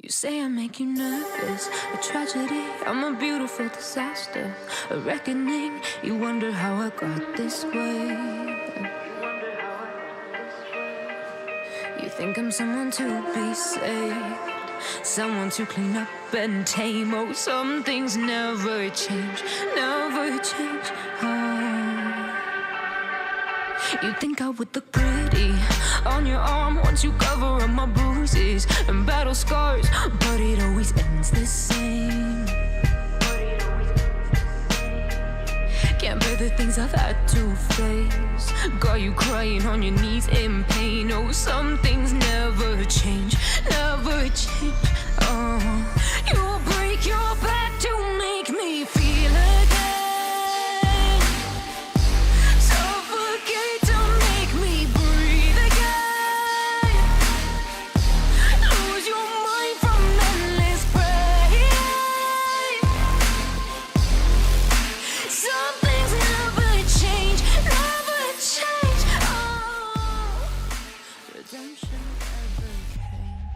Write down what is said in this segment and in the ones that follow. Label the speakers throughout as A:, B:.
A: You say I make you nervous, a tragedy, I'm a beautiful disaster, a reckoning, you wonder how I got this way. You think I'm someone to be saved, someone to clean up and tame. Oh, some things never change, never change. You think I would look pretty on your arm once you cover up my bruises and battle scars, but it always ends the same. Can't bear the things I've had to face, got you crying on your knees in pain. Oh, some things never change, never change. Oh, you will break your back to make me feel again, suffocate to make me breathe again, lose your mind from endless pain. Some things never change, never change. Oh, redemption never came.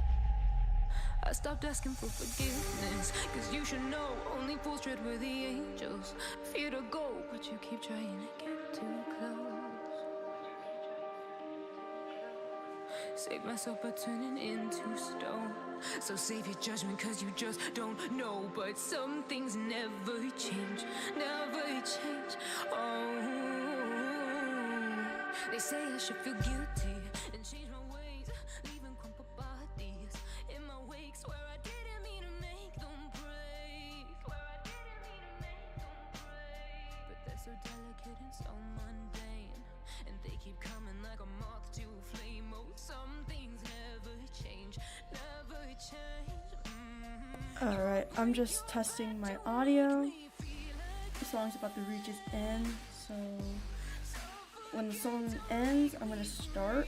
A: I stopped asking for forgiveness, cause you should know only fools tread where the angels fear to go, but you keep trying to get too close. Save myself by turning into stone, so save your judgment cause you just don't know. But some things never change, never change. Oh, they say I should feel guilty and change my ways, leaving crumpled bodies in my wake. Swear I didn't mean to make them break, swear I didn't mean to make them break. But they're so delicate and so mundane, and they keep coming like a moth to a flame. Oh, some things never change, never change.
B: Alright, I'm just testing my audio. The song's about to reach its end, so when the song ends, I'm gonna start.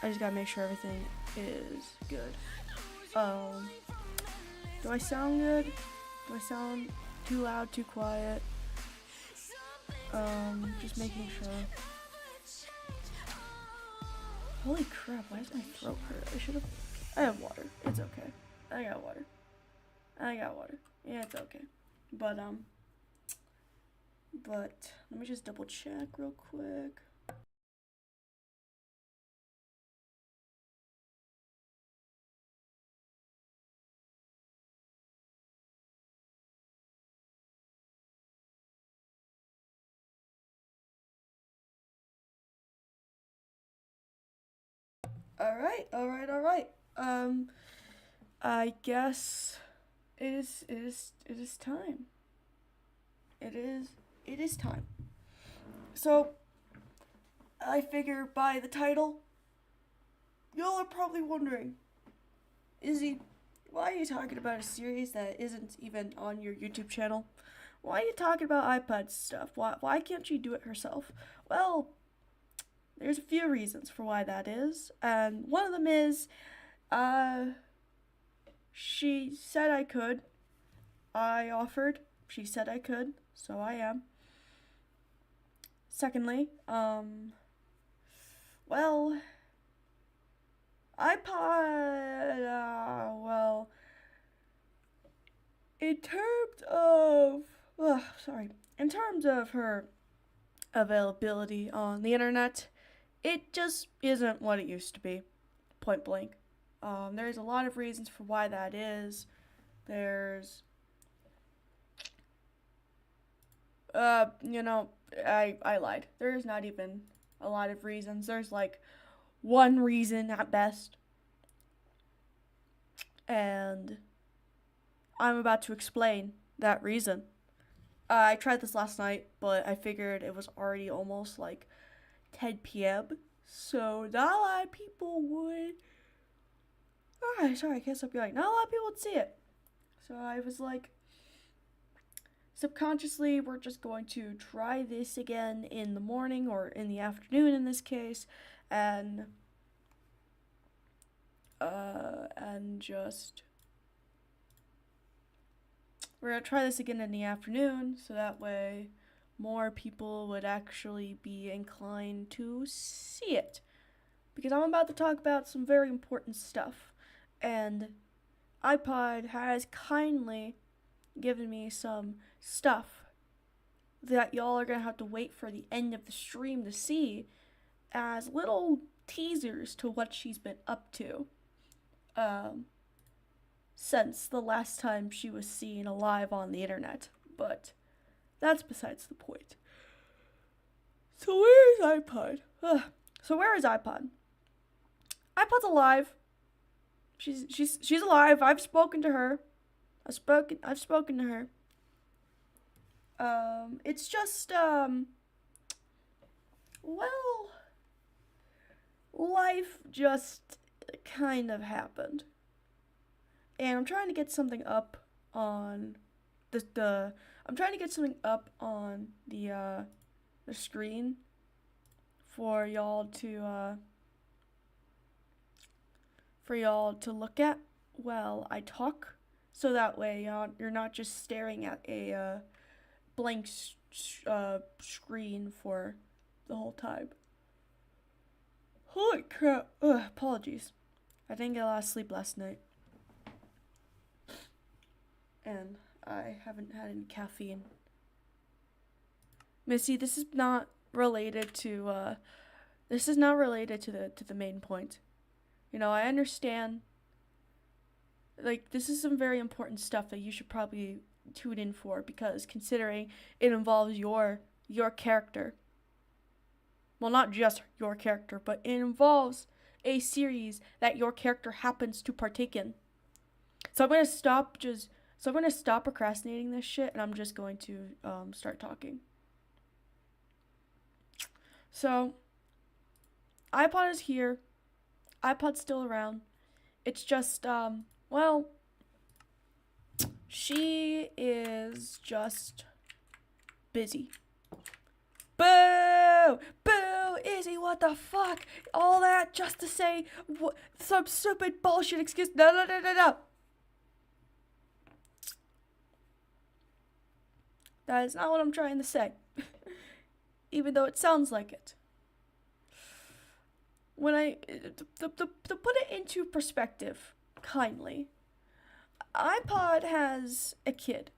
B: I just gotta make sure everything is good. Do I sound good? Do I sound too loud, too quiet? Just making sure. Holy crap, why does my throat hurt? I have water. It's okay. I got water. Yeah, it's okay. But let me just double check real quick. Alright. I guess it is time. It is time. So, I figure by the title, y'all are probably wondering, Izzy, why are you talking about a series that isn't even on your YouTube channel? Why are you talking about iPad stuff? Why can't she do it herself? Well, there's a few reasons for why that is, and one of them is, she said I could. I offered. She said I could, so I am. Secondly, well, iPod, in terms of her availability on the internet, it just isn't what it used to be, point blank. There's a lot of reasons for why that is. There's, I lied. There's not even a lot of reasons. There's like one reason at best. And I'm about to explain that reason. I tried this last night, but I figured it was already almost like 10 p.m. So not a lot of people would. Alright, sorry, I can't stop yelling. Not a lot of people would see it. So I was like, subconsciously, we're just going to try this again in the morning or in the afternoon in this case, and just we're gonna try this again in the afternoon, so that way more people would actually be inclined to see it. Because I'm about to talk about some very important stuff, and iPod has kindly given me some stuff that y'all are gonna have to wait for the end of the stream to see as little teasers to what she's been up to um, since the last time she was seen alive on the internet. But that's besides the point. So where is iPod? So where is iPod? iPod's alive. She's alive. I've spoken to her. I've spoken to her. It's just well, life just kind of happened. And I'm trying to get something up on I'm trying to get something up on the screen for y'all to look at while I talk, so that way you're not just staring at a blank screen for the whole time. Holy crap! Apologies. I didn't get a lot of sleep last night, and I haven't had any caffeine. Missy, this is not related to the main point. You know, I understand, like, this is some very important stuff that you should probably tune in for, because considering it involves your character. Well, not just your character, but it involves a series that your character happens to partake in. So I'm going to stop procrastinating this shit, and I'm just going to start talking. So, iPod is here. iPod's still around. It's just, well, she is just busy. Boo! Boo! Izzy, what the fuck? All that just to say some stupid bullshit excuse. No. That is not what I'm trying to say. Even though it sounds like it. When to put it into perspective, kindly, iPod has a kid.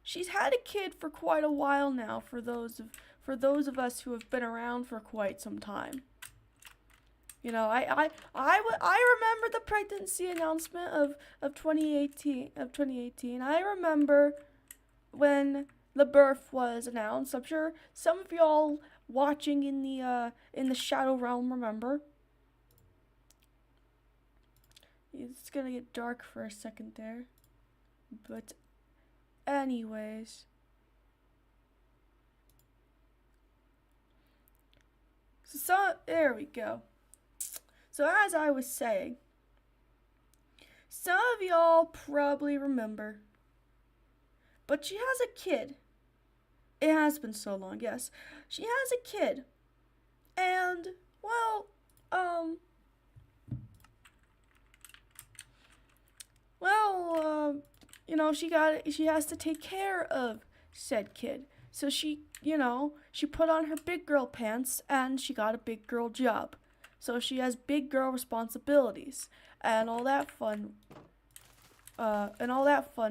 B: She's had a kid for quite a while now, for those of us who have been around for quite some time. You know, I remember the pregnancy announcement of 2018. I remember when the birth was announced. I'm sure some of y'all watching in the Shadow Realm remember. It's gonna get dark for a second there, but anyways, so there we go. So as I was saying, some of y'all probably remember, but she has a kid. It has been so long, yes. She has a kid. And, well, you know, she has to take care of said kid. So she put on her big girl pants and she got a big girl job. So she has big girl responsibilities and all that fun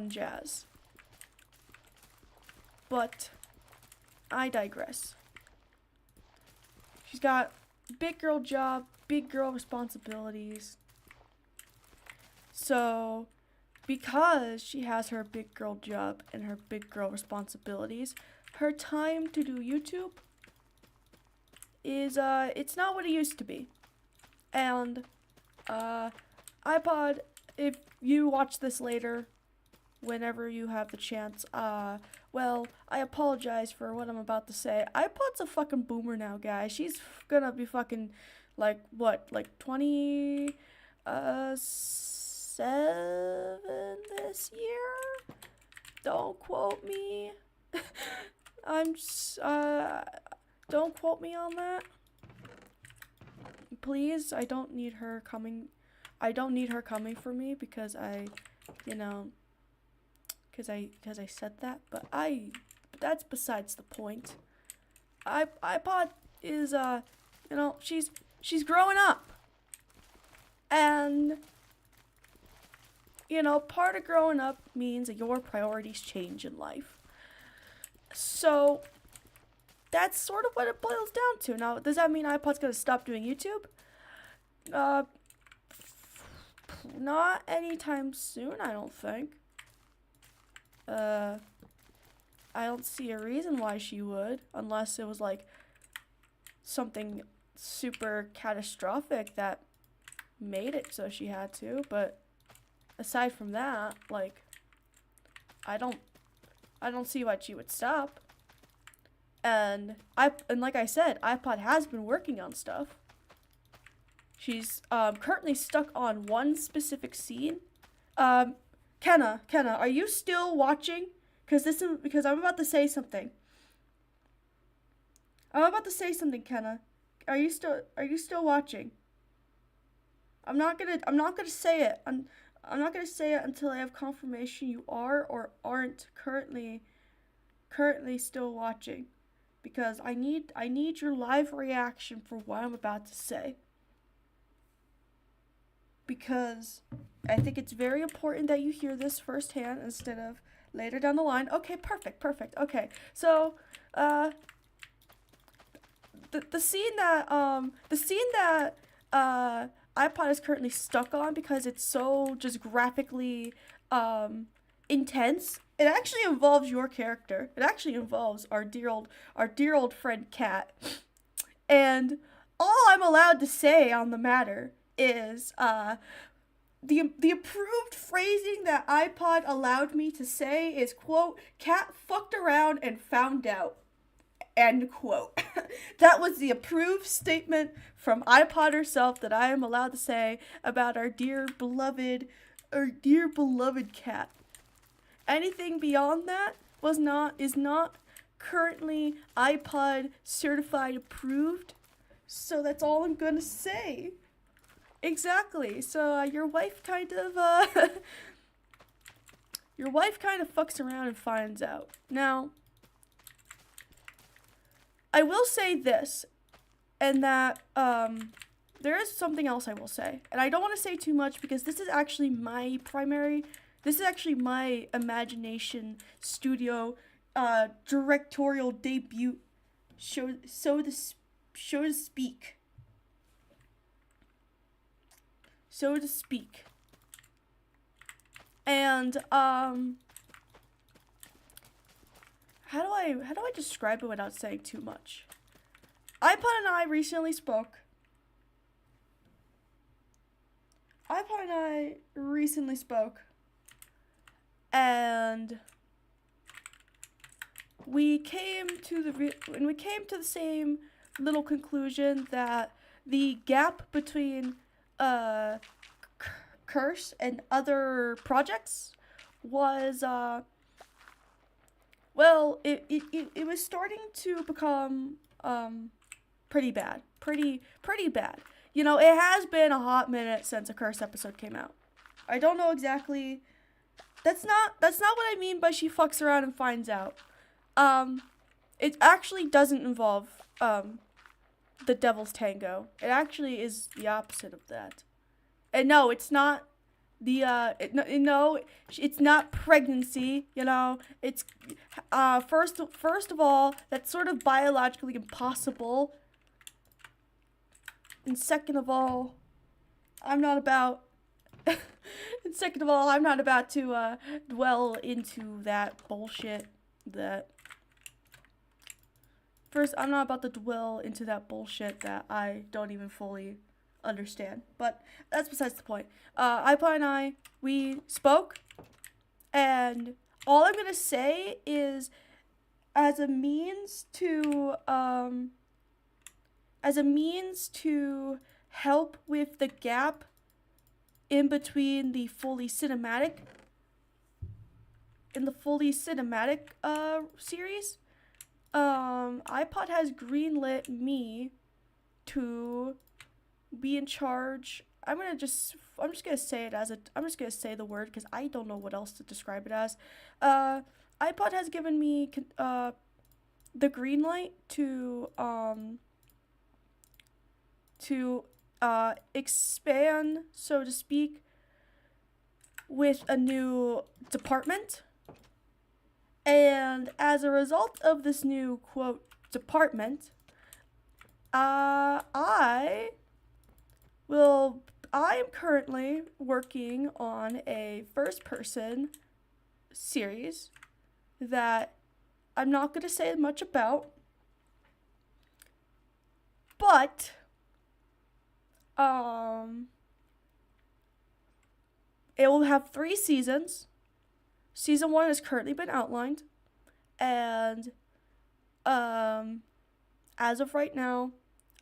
B: jazz. But I digress. She's got big girl job, big girl responsibilities. So, because she has her big girl job and her big girl responsibilities, her time to do YouTube is, it's not what it used to be. And, iPod, if you watch this later, whenever you have the chance, well, I apologize for what I'm about to say. iPod's a fucking boomer now, guys. She's gonna be fucking, like 27 this year? Don't quote me. Don't quote me on that. Please, I don't need her coming for me because because I said that, but that's besides the point. iPod is she's growing up, and part of growing up means that your priorities change in life. So that's sort of what it boils down to. Now, does that mean iPod's gonna stop doing YouTube? Not anytime soon, I don't think. I don't see a reason why she would, unless it was like something super catastrophic that made it so she had to. But aside from that, like, I don't see why she would stop. And like I said, iPod has been working on stuff. She's currently stuck on one specific scene. Kenna, are you still watching? Because I'm about to say something. Kenna. Are you still watching? I'm not gonna say it. I'm not gonna say it until I have confirmation you are or aren't currently still watching, because I need your live reaction for what I'm about to say. Because I think it's very important that you hear this firsthand instead of later down the line. Okay, perfect. Okay, so the scene that iPod is currently stuck on, because it's so just graphically intense. It actually involves your character. It actually involves our dear old friend Kat. And all I'm allowed to say on the matter is the approved phrasing that iPod allowed me to say is, quote, "Kat fucked around and found out," end quote. That was the approved statement from iPod herself that I am allowed to say about our dear beloved Kat. Anything beyond that is not currently iPod certified approved. So that's all I'm gonna say. Exactly. So your wife kind of fucks around and finds out. Now, I will say this, and that there is something else I will say, and I don't want to say too much because this is actually my Imageination Studio directorial debut, so to speak. And how do I describe it without saying too much? iPod and I recently spoke. And we came to the same little conclusion that the gap between Curse and other projects was it was starting to become pretty bad. You know, it has been a hot minute since a Curse episode came out. I don't know exactly. That's not what I mean by she fucks around and finds out. It actually doesn't involve the Devil's Tango. It actually is the opposite of that. And no, it's not it's not pregnancy, you know. It's first of all, that's sort of biologically impossible. And second of all, I'm not about to dwell into that bullshit that I'm not about to dwell into that bullshit that I don't even fully understand. But that's besides the point. iPod and I, we spoke, and all I'm gonna say is, as a means to help with the gap in between the fully cinematic series, iPod has greenlit me to be in charge. I'm just gonna say the word because I don't know what else to describe it as. iPod has given me the green light to expand, so to speak, with a new department. And as a result of this new, quote, department, I am currently working on a first-person series that I'm not going to say much about, but it will have 3 seasons. Season 1 has currently been outlined, and as of right now,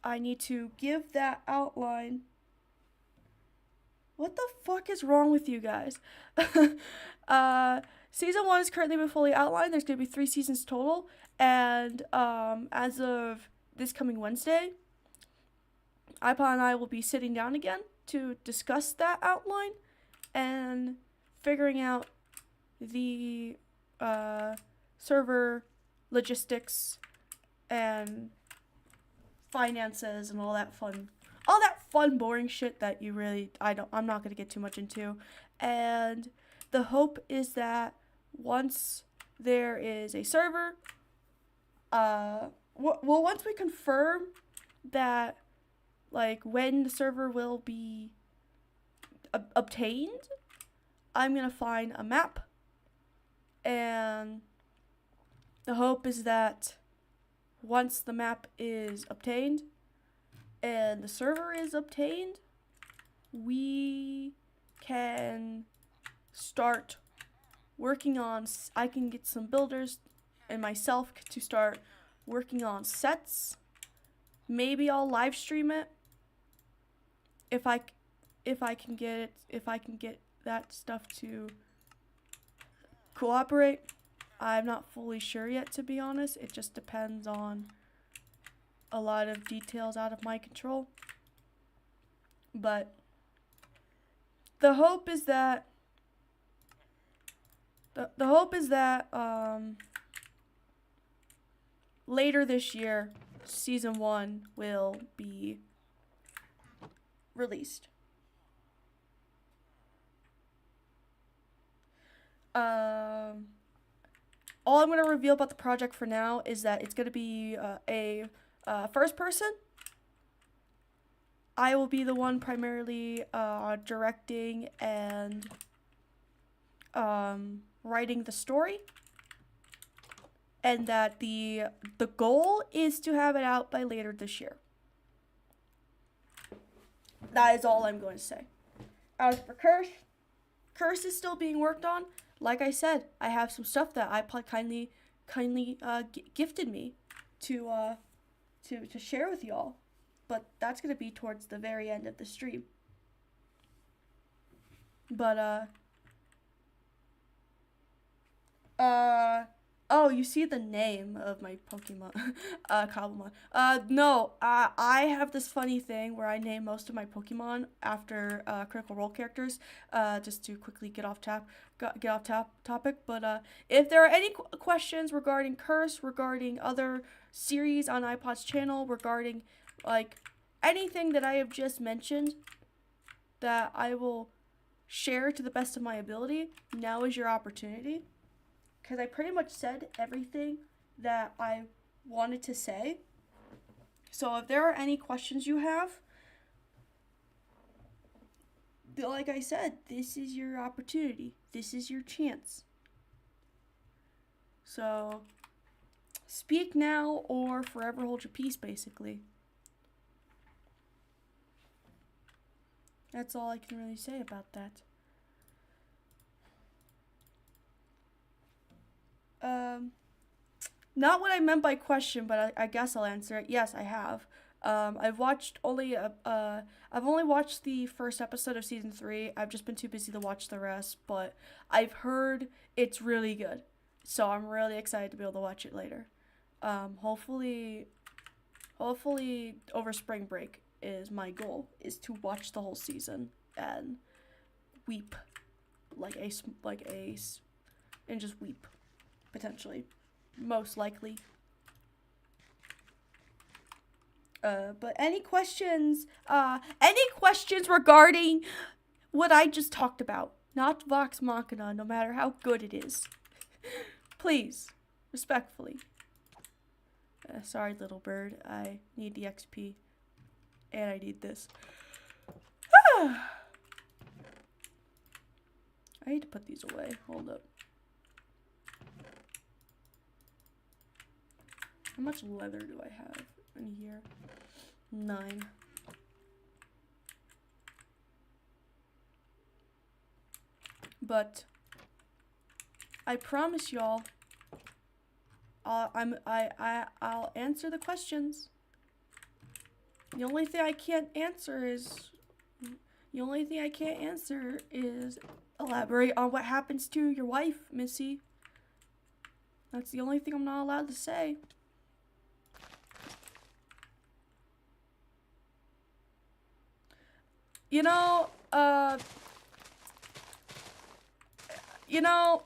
B: I need to give that outline. What the fuck is wrong with you guys? Season 1 has currently been fully outlined. There's going to be 3 seasons total. And as of this coming Wednesday, iPod and I will be sitting down again to discuss that outline and figuring out the server logistics and finances and all that fun boring shit that I'm not going to get too much into. And the hope is that once there is a server, once we confirm that, like, when the server will be obtained, I'm going to find a map. And the hope is that once the map is obtained and the server is obtained, we can start working on, I can get some builders and myself to start working on sets. Maybe I'll live stream it if I can get that stuff to cooperate. I'm not fully sure yet, to be honest. It just depends on a lot of details out of my control. But the hope is that later this year, season 1 will be released. All I'm going to reveal about the project for now is that it's going to be a first person. I will be the one primarily directing and writing the story. And that the goal is to have it out by later this year. That is all I'm going to say. As for Curse is still being worked on. Like I said, I have some stuff that iPod kindly gifted me to share with y'all, but that's gonna be towards the very end of the stream. But oh, you see the name of my Pokemon, Cobblemon. No, I have this funny thing where I name most of my Pokemon after Critical Role characters, just to quickly get off topic. But if there are any questions regarding Curse, regarding other series on iPod's channel, regarding like anything that I have just mentioned, that I will share to the best of my ability, now is your opportunity. Because I pretty much said everything that I wanted to say. So if there are any questions you have, like I said, this is your opportunity. This is your chance. So speak now or forever hold your peace, basically. That's all I can really say about that. Not what I meant by question, but I guess I'll answer it. Yes, I have. I've only watched the first episode of season 3. I've just been too busy to watch the rest, but I've heard it's really good. So I'm really excited to be able to watch it later. Hopefully over spring break is my goal, is to watch the whole season and weep and just weep, potentially. Most likely. But any questions regarding what I just talked about? Not Vox Machina, no matter how good it is. Please, respectfully. Sorry, little bird. I need the XP. And I need this. I need to put these away. Hold up. How much leather do I have in here? 9. But I promise y'all, I'll answer the questions. The only thing I can't answer is elaborate on what happens to your wife, Missy. That's the only thing I'm not allowed to say.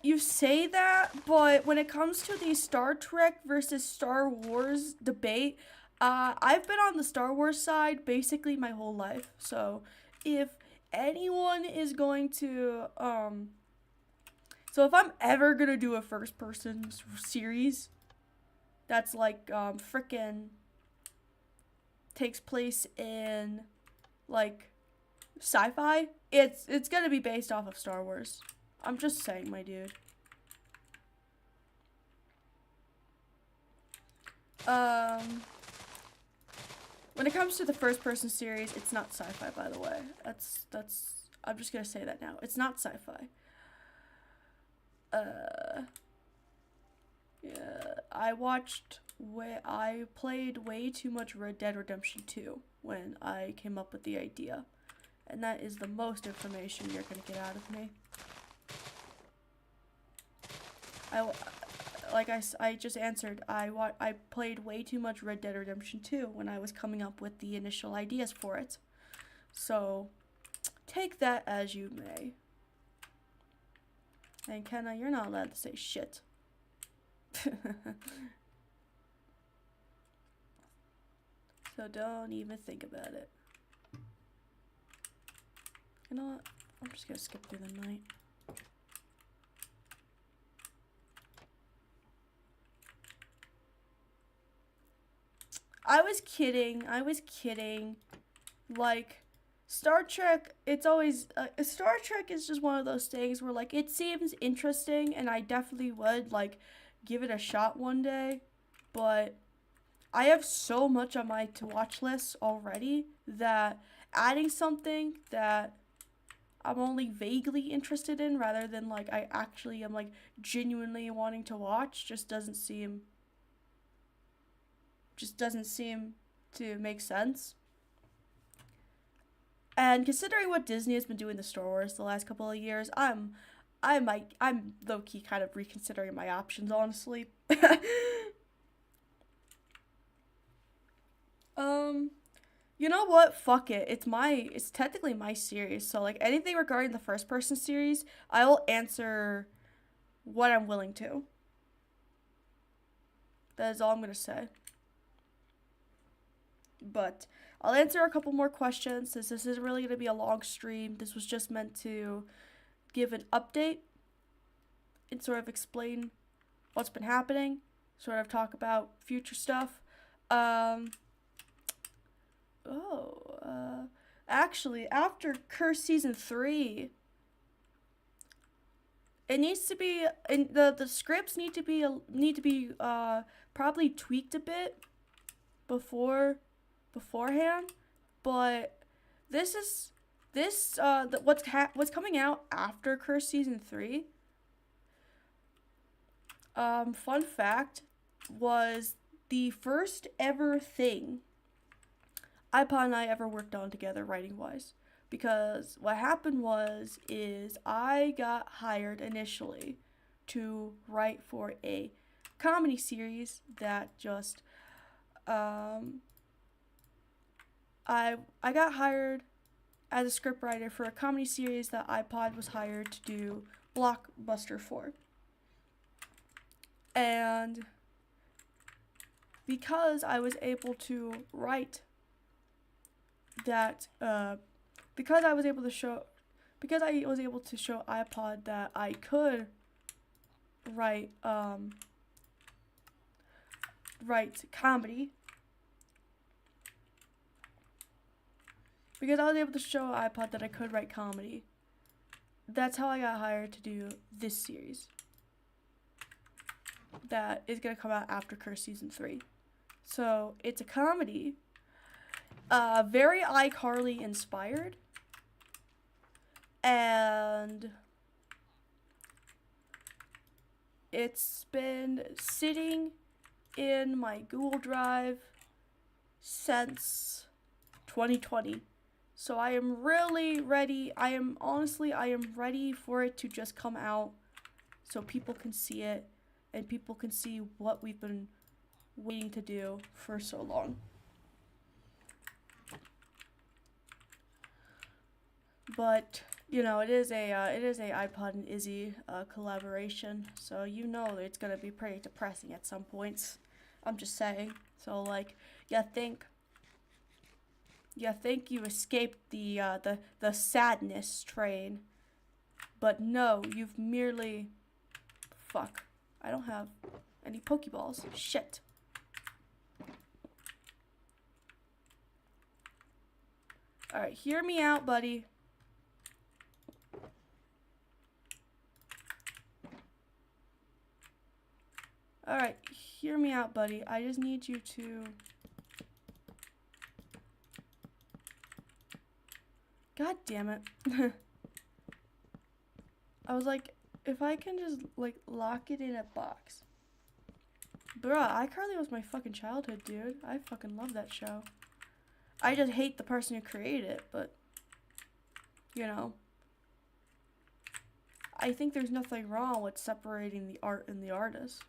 B: You say that, but when it comes to the Star Trek versus Star Wars debate, I've been on the Star Wars side basically my whole life. So if anyone is going to, so if I'm ever gonna do a first person series that's like, frickin' takes place in, like, sci-fi, it's gonna be based off of Star Wars. I'm just saying, my dude. When it comes to the first-person series, it's not sci-fi, by the way. I'm just gonna say that now. It's not sci-fi. Yeah, I played way too much Red Dead Redemption 2 when I came up with the idea. And that is the most information you're gonna get out of me. I just answered, I played way too much Red Dead Redemption 2 when I was coming up with the initial ideas for it. So, take that as you may. And Kenna, you're not allowed to say shit. So don't even think about it. You know what? I'm just gonna skip through the night. I was kidding. Like, Star Trek, it's always, Star Trek is just one of those things where, like, it seems interesting, and I definitely would, like, give it a shot one day, but I have so much on my to-watch list already that adding something that I'm only vaguely interested in rather than, like, I actually am, like, genuinely wanting to watch just doesn't seem to make sense. And considering what Disney has been doing to Star Wars the last couple of years, I'm low-key kind of reconsidering my options, honestly. You know what? Fuck it. It's technically my series. So, like, anything regarding the first person series, I will answer what I'm willing to. That is all I'm gonna say. But I'll answer a couple more questions since this isn't really gonna be a long stream. This was just meant to give an update and sort of explain what's been happening, sort of talk about future stuff. Actually, after Curse Season 3, it needs to be, and the scripts need to be probably tweaked a bit beforehand, but what's coming out after Curse Season 3, fun fact, was the first ever thing iPod and I ever worked on together writing-wise. Because what happened is I got hired initially to write for a comedy series that just, I got hired as a scriptwriter for a comedy series that iPod was hired to do Blockbuster for. And because I was able to write that, because I was able because I was able to show iPod that I could write comedy. Because I was able to show iPod that I could write comedy. That's how I got hired to do this series. That is gonna come out after Curse Season 3. So it's a comedy. Very iCarly inspired. And it's been sitting in my Google Drive since 2020. So I am really ready. I am ready for it to just come out so people can see it and people can see what we've been waiting to do for so long. But you know, it is a iPod and Izzy collaboration, so you know it's gonna be pretty depressing at some points. I'm just saying. So like, you think you escaped the sadness train, but no, you've merely. Fuck, I don't have any Pokeballs. Shit. All right, hear me out, buddy. Alright, hear me out, buddy. I just need you to... God damn it. I was like, if I can just, like, lock it in a box. Bruh, iCarly was my fucking childhood, dude. I fucking love that show. I just hate the person who created it, but... You know. I think there's nothing wrong with separating the art and the artist.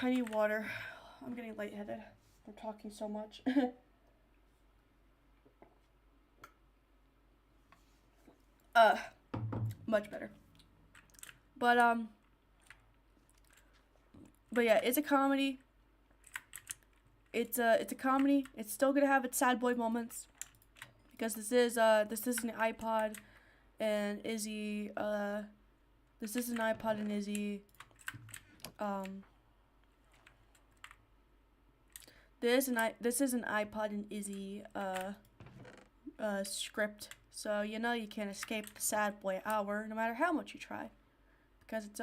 B: I need water. I'm getting lightheaded from talking so much. Much better. But yeah, it's a comedy. It's a comedy. It's still gonna have its sad boy moments because this is an iPod and Izzy. This is an iPod and Izzy. This is an iPod and Izzy script. So you know you can't escape the sad boy hour no matter how much you try, because it's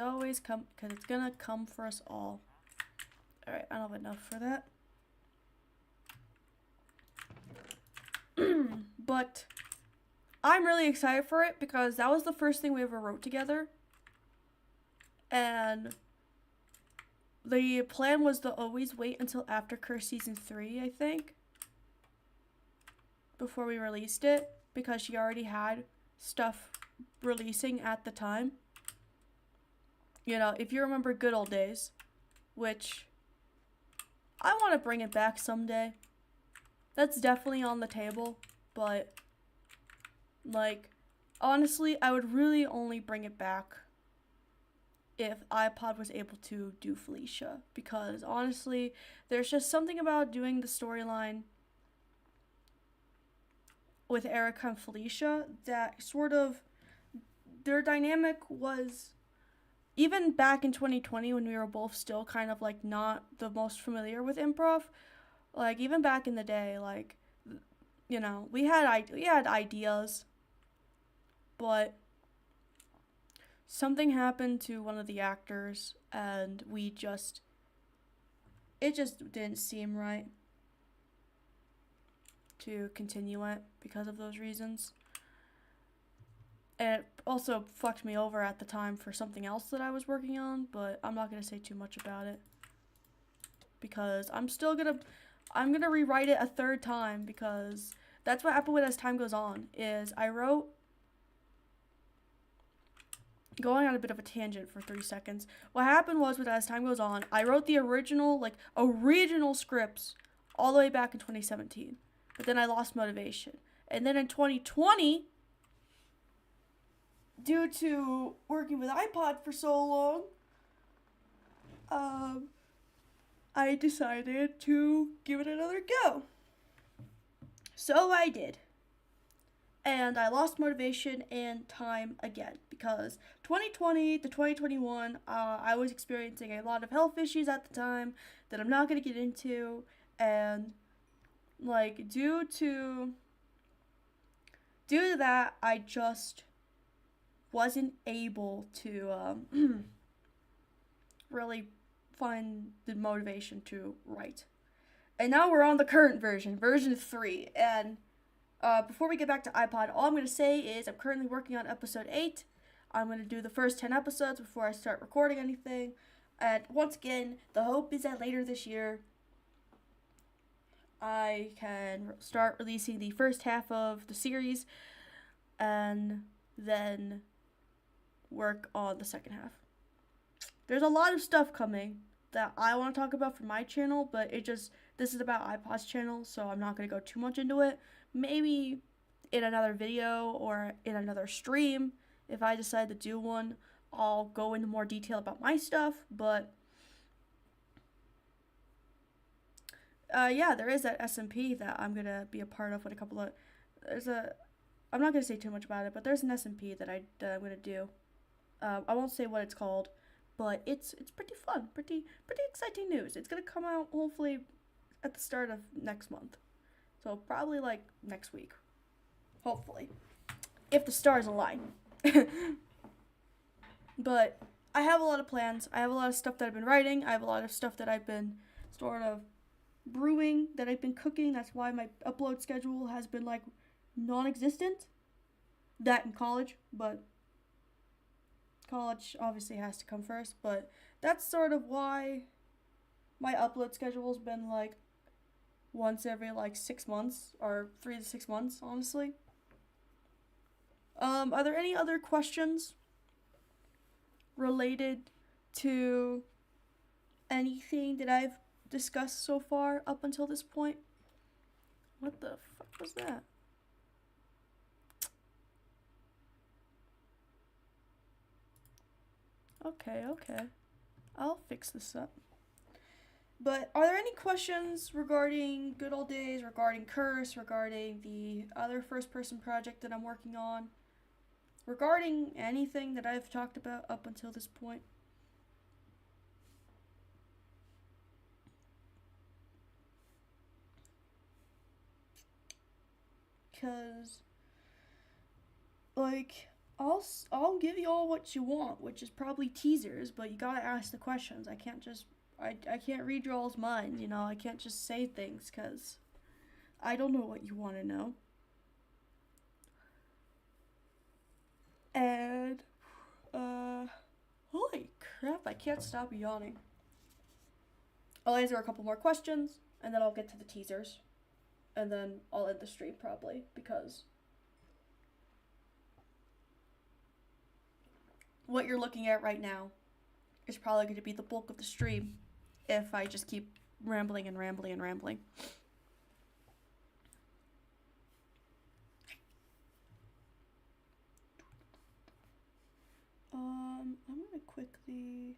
B: gonna come for us all. All right, I don't have enough for that. But I'm really excited for it because that was the first thing we ever wrote together. And the plan was to always wait until after Curse Season 3, I think, before we released it, because she already had stuff releasing at the time. You know, if you remember Good Old Days, which I want to bring it back someday. That's definitely on the table, but, like, honestly, I would really only bring it back if iPod was able to do Felicia, because, honestly, there's just something about doing the storyline with Erica and Felicia that sort of, their dynamic was, even back in 2020 when we were both still kind of, like, not the most familiar with improv, like, even back in the day, like, you know, we had ideas, but something happened to one of the actors, and it just didn't seem right to continue it because of those reasons. And it also fucked me over at the time for something else that I was working on, but I'm not going to say too much about it, because I'm gonna rewrite it a third time, because that's what happened with As Time Goes On, is I wrote, going on a bit of a tangent for 3 seconds, what happened was with As Time Goes On, I wrote the original scripts all the way back in 2017, but then I lost motivation. And then in 2020, due to working with iPod for so long, um, I decided to give it another go. So I did. And I lost motivation and time again because 2020 to 2021, I was experiencing a lot of health issues at the time that I'm not going to get into. And, like, due to that, I just wasn't able to really find the motivation to write. And now we're on the current version 3. And before we get back to iPod, all I'm going to say is I'm currently working on episode 8. I'm going to do the first 10 episodes before I start recording anything. And once again, the hope is that later this year, I can start releasing the first half of the series and then work on the second half. There's a lot of stuff coming that I want to talk about for my channel, but this is about iPod's channel, so I'm not going to go too much into it. Maybe in another video or in another stream, if I decide to do one, I'll go into more detail about my stuff, but yeah, there is that SMP that I'm going to be a part of with a couple of, I'm not going to say too much about it, but there's an SMP that I'm going to do. I won't say what it's called, but it's pretty fun, pretty exciting news. It's going to come out hopefully at the start of next month. So probably like next week. Hopefully. If the stars align. But I have a lot of plans. I have a lot of stuff that I've been writing. I have a lot of stuff that I've been sort of brewing, that I've been cooking. That's why my upload schedule has been like non-existent. That in college, but college obviously has to come first. But that's sort of why my upload schedule's been like once every like 6 months or 3 to 6 months, honestly. Are there any other questions related to anything that I've discussed so far up until this point? What the fuck was that? Okay. I'll fix this up. But are there any questions regarding Good Old Days, regarding Curse, regarding the other first-person project that I'm working on, regarding anything that I've talked about up until this point? Because, like, I'll give you all what you want, which is probably teasers, but you gotta ask the questions. I can't just I can't read your all's mind, you know. I can't just say things because I don't know what you want to know. And, holy crap, I can't stop yawning. I'll answer a couple more questions, and then I'll get to the teasers. And then I'll end the stream probably, because what you're looking at right now is probably going to be the bulk of the stream if I just keep rambling and rambling and rambling. I'm gonna quickly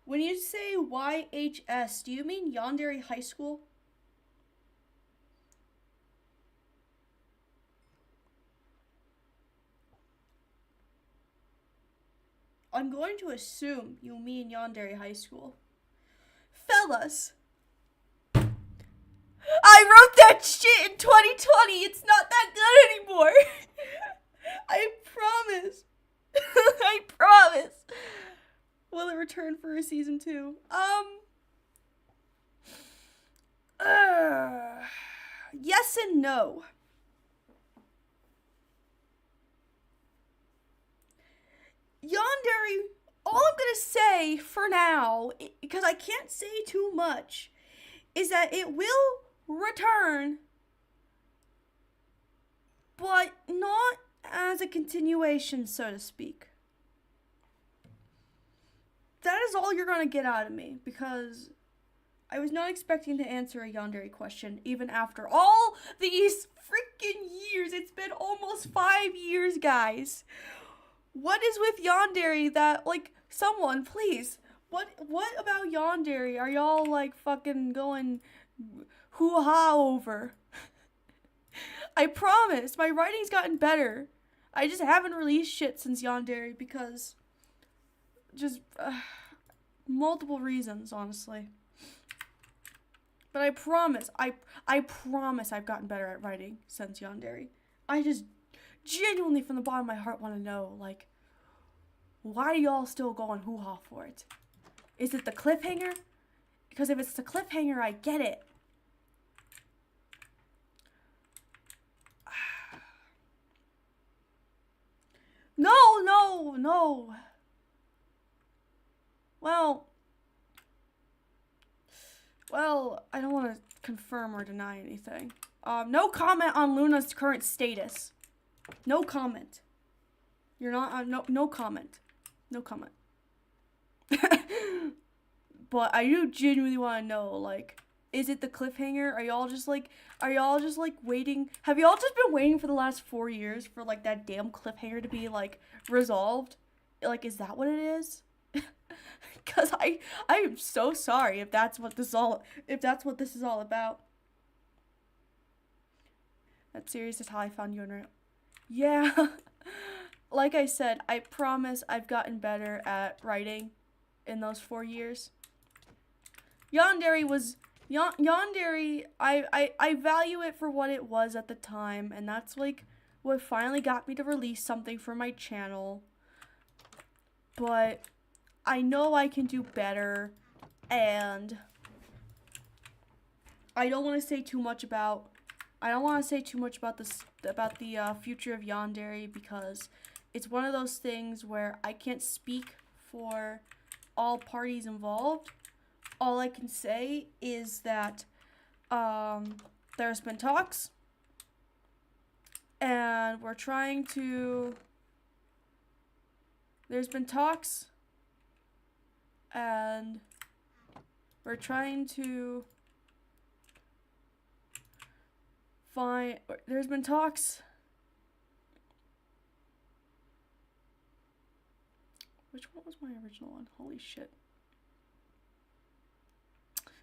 B: when you say YHS, do you mean Yandere High School? I'm going to assume you mean Yandere High School. Fellas, I wrote that shit in 2020. It's not that good anymore. I promise. I promise. Will it return for a season 2? Yes and no. Yandere, all I'm gonna say for now, because I can't say too much, is that it will return, but not as a continuation, so to speak. That is all you're gonna get out of me, because I was not expecting to answer a Yandere question, even after all these freaking years. It's been almost 5 years, guys. What is with Yandere that, like, someone, please, what about Yandere are y'all, like, fucking going hoo-ha over? I promise, my writing's gotten better. I just haven't released shit since Yandere because just multiple reasons, honestly. But I promise I've gotten better at writing since Yandere. I just genuinely from the bottom of my heart want to know, like, why are y'all still going hoo-ha for it? Is it the cliffhanger? Because if it's the cliffhanger, I get it. No. Well, I don't want to confirm or deny anything. No comment on Luna's current status. No comment. You're not, no comment. No comment. But I do genuinely want to know, like, is it the cliffhanger? Are y'all just like waiting? Have y'all just been waiting for the last 4 years for, like, that damn cliffhanger to be, like, resolved? Like, is that what it is? Cause I am so sorry if that's what this is all about. That series is how I found you and yeah. Like I said, I promise I've gotten better at writing in those 4 years. Yandere, I value it for what it was at the time, and that's, like, what finally got me to release something for my channel. But I know I can do better, and I don't want to say too much about the future of Yandere, because it's one of those things where I can't speak for all parties involved. All I can say is that there's been talks, and there's been talks, and we're trying to find, there's been talks. Which one was my original one? Holy shit.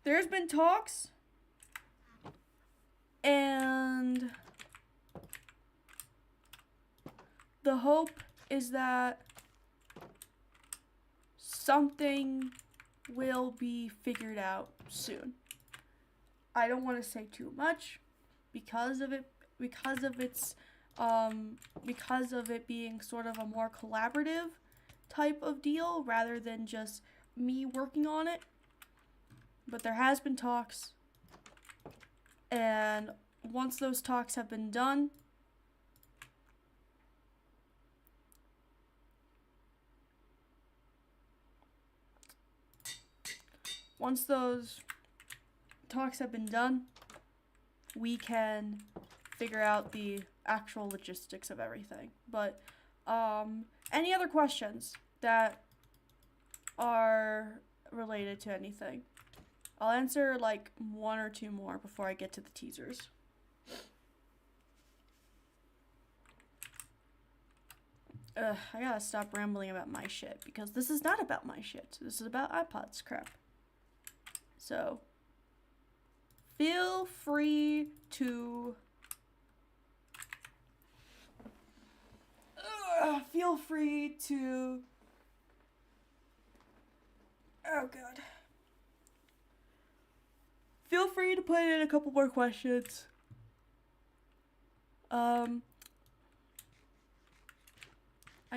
B: There's been talks, and the hope is that something will be figured out soon. I don't want to say too much because of it being sort of a more collaborative type of deal rather than just me working on it. But there has been talks, and once those talks have been done, we can figure out the actual logistics of everything. But any other questions that are related to anything? I'll answer, like, 1 or 2 more before I get to the teasers. I gotta stop rambling about my shit, because this is not about my shit. This is about iPod's crap. So, feel free to oh god. Feel free to put in a couple more questions. I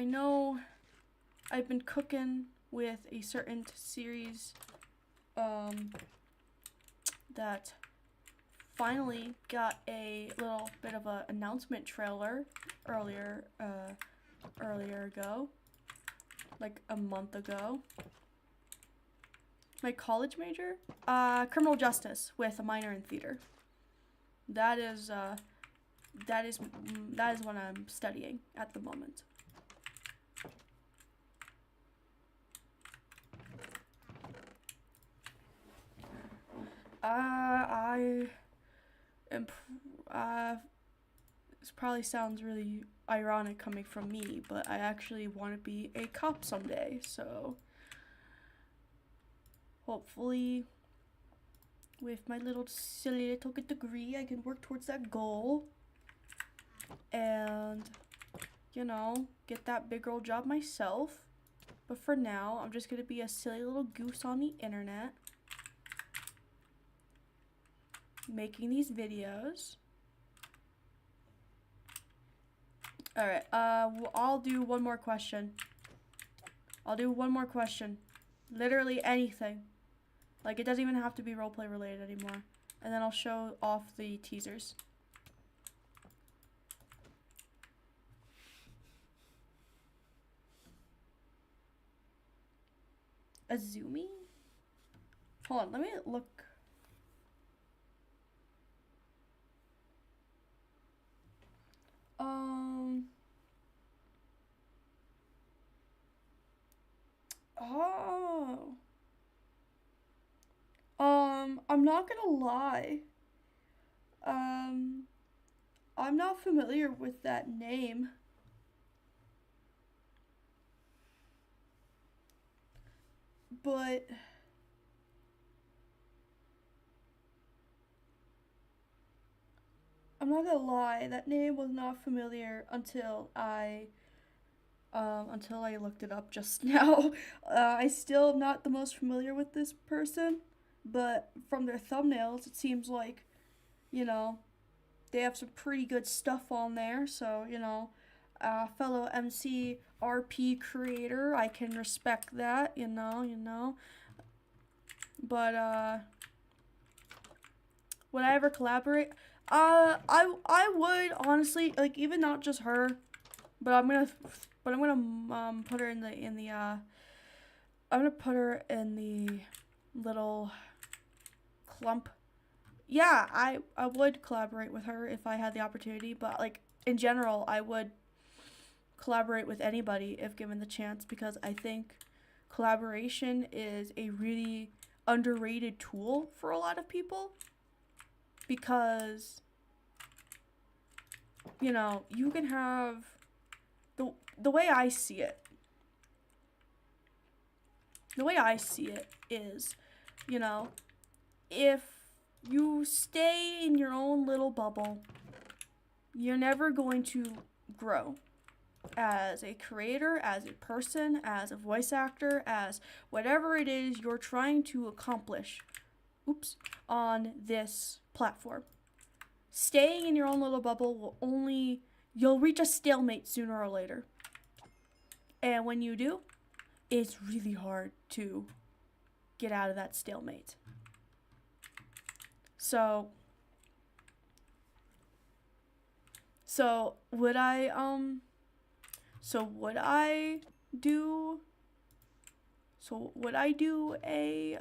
B: know I've been cooking with a certain series that finally got a little bit of an announcement trailer earlier ago, like a month ago. My college major, criminal justice with a minor in theater. That is what I'm studying at the moment. I am this probably sounds really ironic coming from me, but I actually want to be a cop someday, so hopefully with my little silly little degree I can work towards that goal and, you know, get that big girl job myself. But for now, I'm just gonna be a silly little goose on the internet making these videos. Alright, I'll do one more question. Literally anything. Like, it doesn't even have to be roleplay related anymore. And then I'll show off the teasers. Azumi? Hold on, let me look. Oh. I'm not gonna lie. I'm not familiar with that name. But I'm not gonna lie, that name was not familiar until I looked it up just now. I still am not the most familiar with this person, but from their thumbnails, it seems like, you know, they have some pretty good stuff on there. So, you know, fellow MC RP creator, I can respect that, you know. But, would I ever collaborate? I would, honestly, like, even not just her, but I'm gonna put her in the I'm gonna put her in the little clump. Yeah, I would collaborate with her if I had the opportunity, but like in general, I would collaborate with anybody if given the chance, because I think collaboration is a really underrated tool for a lot of people, because, you know, you can have the way I see it is, you know, if you stay in your own little bubble, you're never going to grow as a creator, as a person, as a voice actor, as whatever it is you're trying to accomplish, on this platform. Staying in your own little bubble you'll reach a stalemate sooner or later. And when you do, it's really hard to get out of that stalemate. So would I do a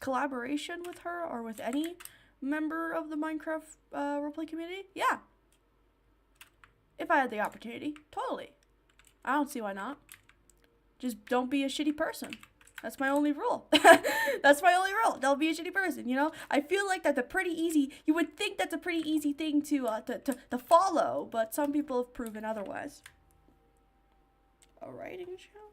B: collaboration with her or with any member of the Minecraft roleplay community? Yeah. If I had the opportunity, totally. I don't see why not. Just don't be a shitty person. That's my only rule. Don't be a shitty person, you know? I feel like that's a pretty easy, you would think that's a pretty easy thing to follow, but some people have proven otherwise. A writing show?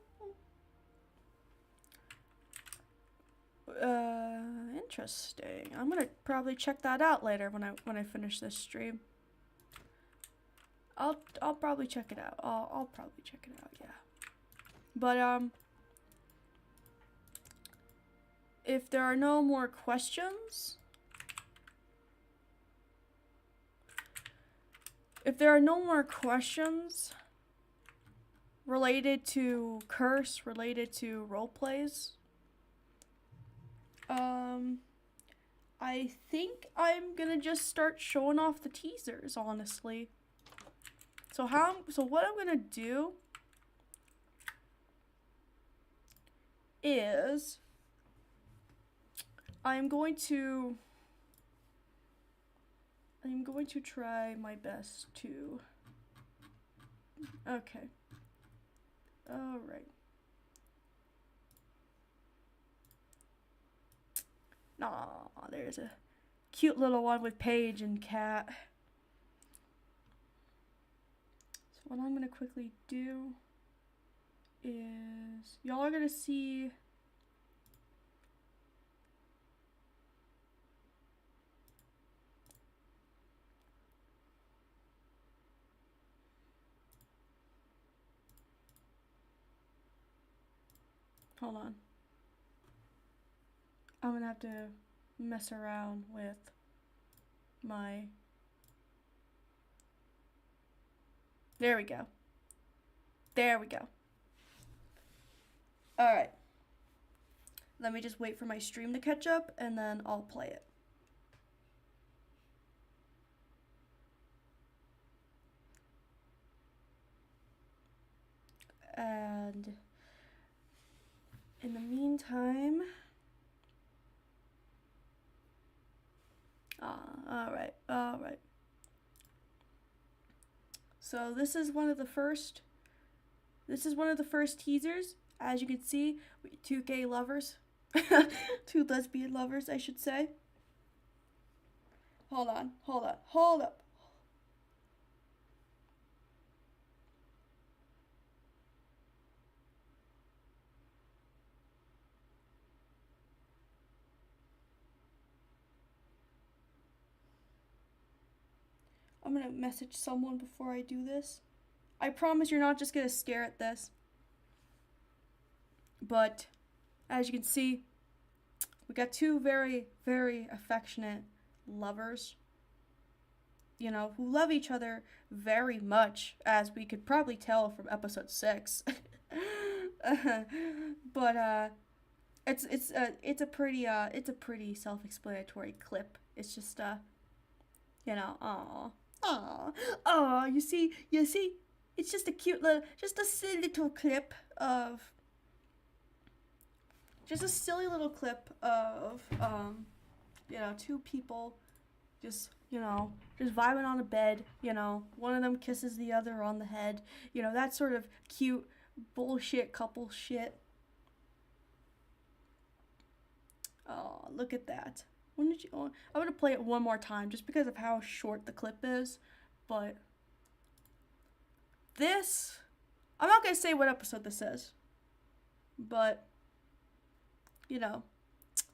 B: Interesting. I'm gonna probably check that out later when I finish this stream. I'll probably check it out. I'll probably check it out, yeah. But, if there are no more questions, related to Curse, related to roleplays, I think I'm gonna just start showing off the teasers, honestly. So what I'm gonna do is I'm going to try my best to, okay, alright. Aw, there's a cute little one with Paige and Cat. what I'm gonna quickly do is y'all are gonna see hold on. I'm gonna have to mess around with my there we go. There we go. Alright. Let me just wait for my stream to catch up and then I'll play it. And in the meantime, all right. So this is one of the first teasers. As you can see, two gay lovers, two lesbian lovers, I should say. Hold up. I'm gonna message someone before I do this. I promise you're not just gonna stare at this. But as you can see, we got two very, very affectionate lovers, you know, who love each other very much, as we could probably tell from episode 6. But it's a pretty self-explanatory clip. It's just you know, you see, it's just a cute little, just a silly little clip of, you know, two people just vibing on a bed, you know, one of them kisses the other on the head, you know, that sort of cute bullshit couple shit. Oh, look at that. When did you? Oh, I'm gonna play it one more time just because of how short the clip is, but this, I'm not gonna say what episode this is, but you know,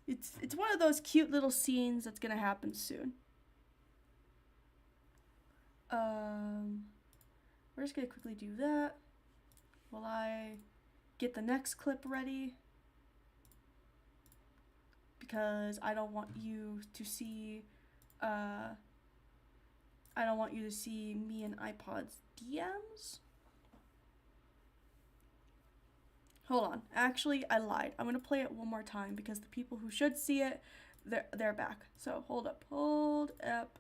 B: it's one of those cute little scenes that's gonna happen soon. We're just gonna quickly do that while I get the next clip ready, because I don't want you to see me and iPod's DMs. Hold on. Actually, I lied. I'm gonna play it one more time because the people who should see it, they're back. So hold up.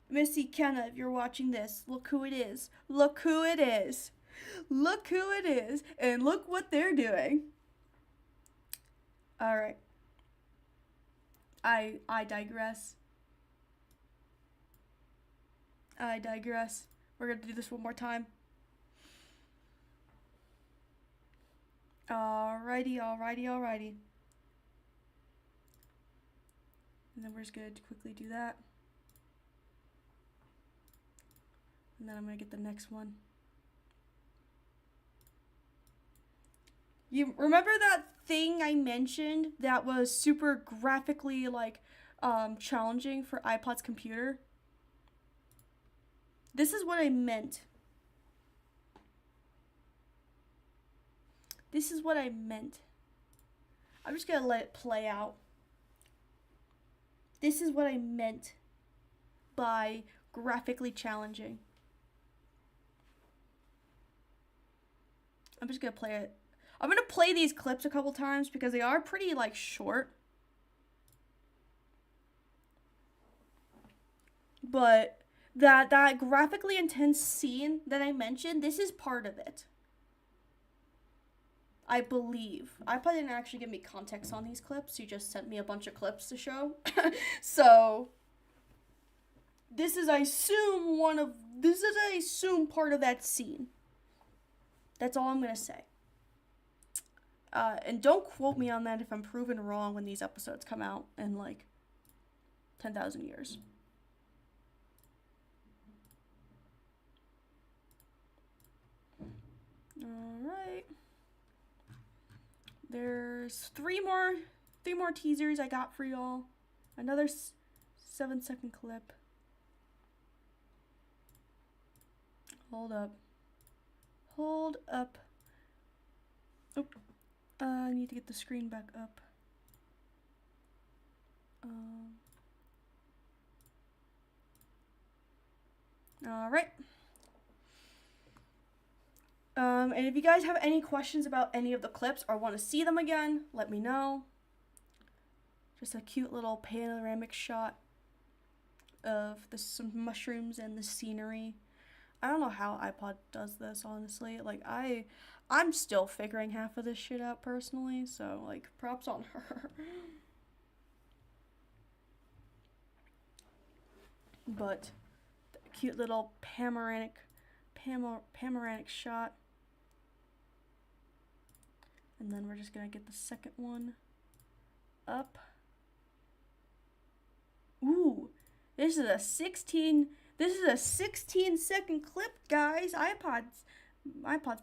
B: Missy Kenna, if you're watching this, look who it is. And look what they're doing. All right. I digress. We're gonna do this one more time. Alrighty. And then we're just gonna quickly do that. And then I'm gonna get the next one. You remember that thing I mentioned that was super graphically challenging for iPod's computer? This is what I meant. I'm just gonna let it play out. This is what I meant by graphically challenging. I'm just gonna play it. I'm gonna play these clips a couple times because they are pretty short. But that graphically intense scene that I mentioned, this is part of it. I believe. iPod didn't actually give me context on these clips. He just sent me a bunch of clips to show. So this is, I assume, part of that scene. That's all I'm gonna say. And don't quote me on that if I'm proven wrong when these episodes come out in 10,000 years. Alright. There's three more teasers I got for y'all. Another 7-second clip. Hold up. Hold up. Oh, I need to get the screen back up. All right. And if you guys have any questions about any of the clips or want to see them again, let me know. Just a cute little panoramic shot of some mushrooms and the scenery. I don't know how iPod does this, honestly. Like, I'm still figuring half of this shit out personally, so, like, props on her. But, cute little panoramic shot. And then we're just gonna get the second one up. Ooh, this is a 16-second clip, guys. iPod's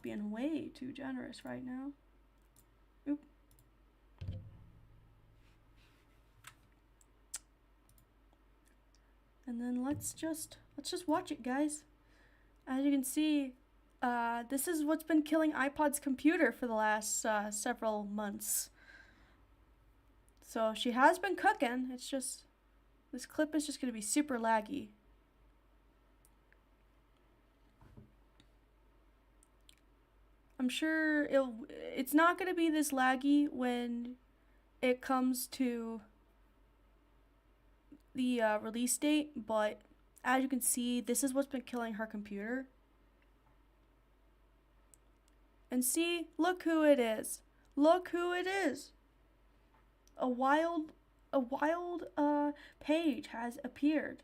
B: being way too generous right now. Oop. And then let's just watch it, guys. As you can see, this is what's been killing iPod's computer for the last several months. So she has been cooking. It's just, this clip is just going to be super laggy. I'm sure it's not going to be this laggy when it comes to the release date, but as you can see, this is what's been killing her computer. And see, look who it is. Look who it is. A wild page has appeared.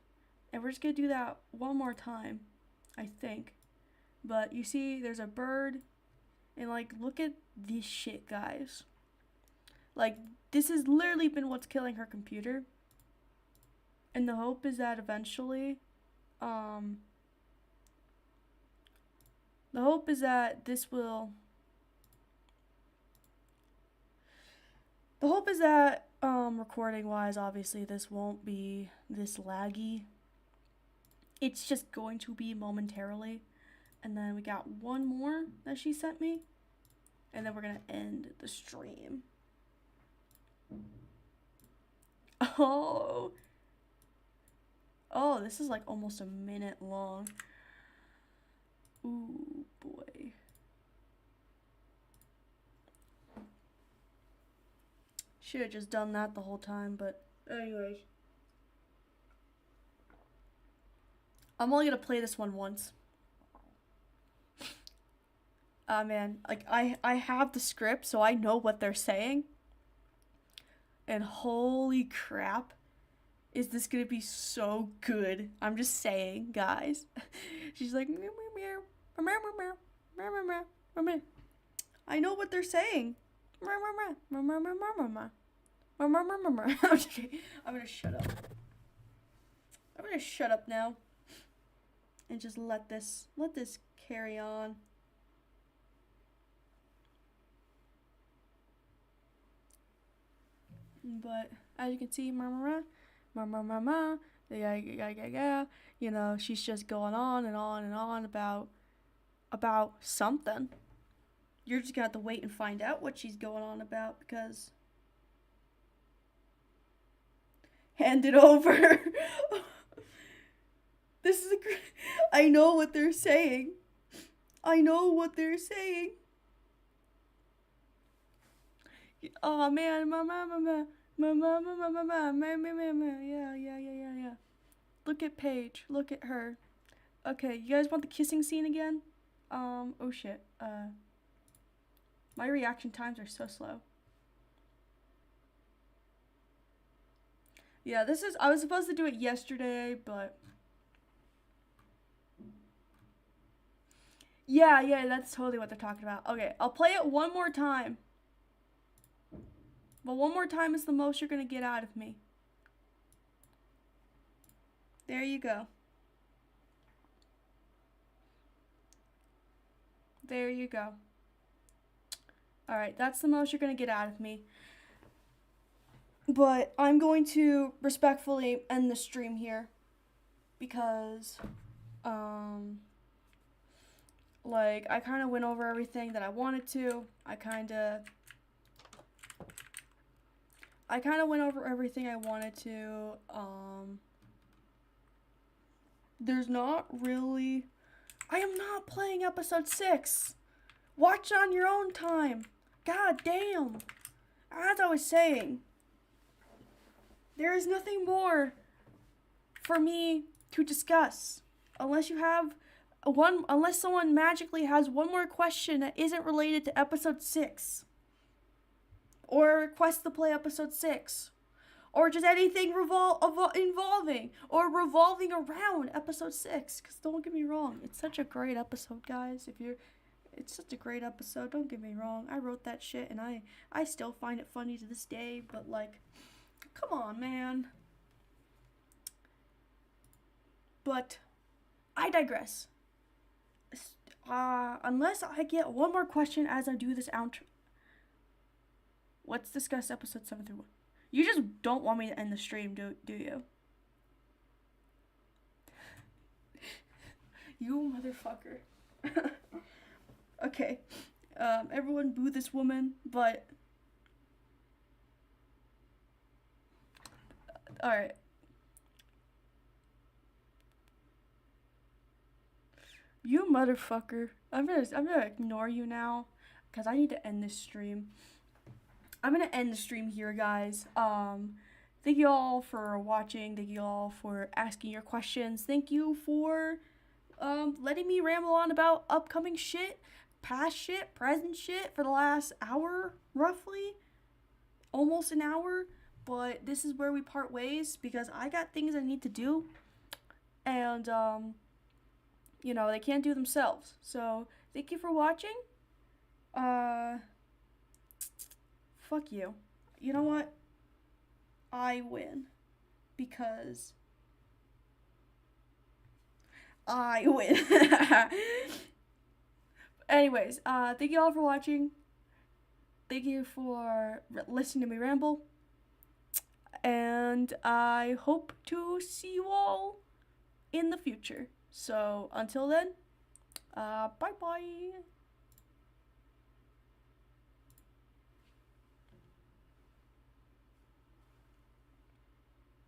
B: And we're just gonna do that one more time, I think. But you see, there's a bird. And like, look at this shit, guys. Like, this has literally been what's killing her computer. And the hope is that eventually, the hope is that this will, recording wise, obviously this won't be this laggy. It's just going to be momentarily. And then we got one more that she sent me. And then we're gonna end the stream. Oh, this is like almost a minute long. Ooh, boy. Should have just done that the whole time, but anyways. I'm only gonna play this one once. Man, like I have the script, so I know what they're saying. And holy crap, is this gonna be so good? I'm just saying, guys. She's like, I know what they're saying. Okay, I'm gonna shut up. I'm gonna shut up now and just let this carry on. But as you can see, you know, she's just going on and on and on about something. You're just gonna have to wait and find out what she's going on about, because hand it over. This is I know what they're saying. I know what they're saying. Oh man, yeah. Look at Paige. Look at her. Okay, you guys want the kissing scene again? Oh shit. My reaction times are so slow. Yeah, I was supposed to do it yesterday, but yeah, that's totally what they're talking about. Okay, I'll play it one more time. But one more time is the most you're gonna get out of me. There you go. There you go. Alright, that's the most you're gonna get out of me. But I'm going to respectfully end the stream here. Because, like, I kind of went over everything that I wanted to. I kind of went over everything I wanted to. There's not really... I am not playing episode 6. Watch on your own time. God damn. As I was saying, there is nothing more for me to discuss. Unless someone magically has one more question that isn't related to episode 6. Or a request to play episode 6. Or just anything involving or revolving around episode 6. Because don't get me wrong, it's such a great episode, guys. It's such a great episode, don't get me wrong. I wrote that shit and I still find it funny to this day. But, like, come on, man. But I digress. Unless I get one more question as I do this outro. Let's discuss episode 7 through 1. You just don't want me to end the stream, do you? You motherfucker. Okay. Everyone boo this woman, but... Alright. You motherfucker. I'm gonna ignore you now, because I need to end this stream. I'm gonna end the stream here, guys. Thank you all for watching. Thank you all for asking your questions. Thank you for letting me ramble on about upcoming shit, past shit, present shit for the last hour, roughly. Almost an hour. But this is where we part ways, because I got things I need to do. And, you know, they can't do themselves. So, thank you for watching. Fuck you. You know what? I win. Because I win. Anyways, thank you all for watching. Thank you for listening to me ramble. And I hope to see you all in the future. So, until then, bye-bye.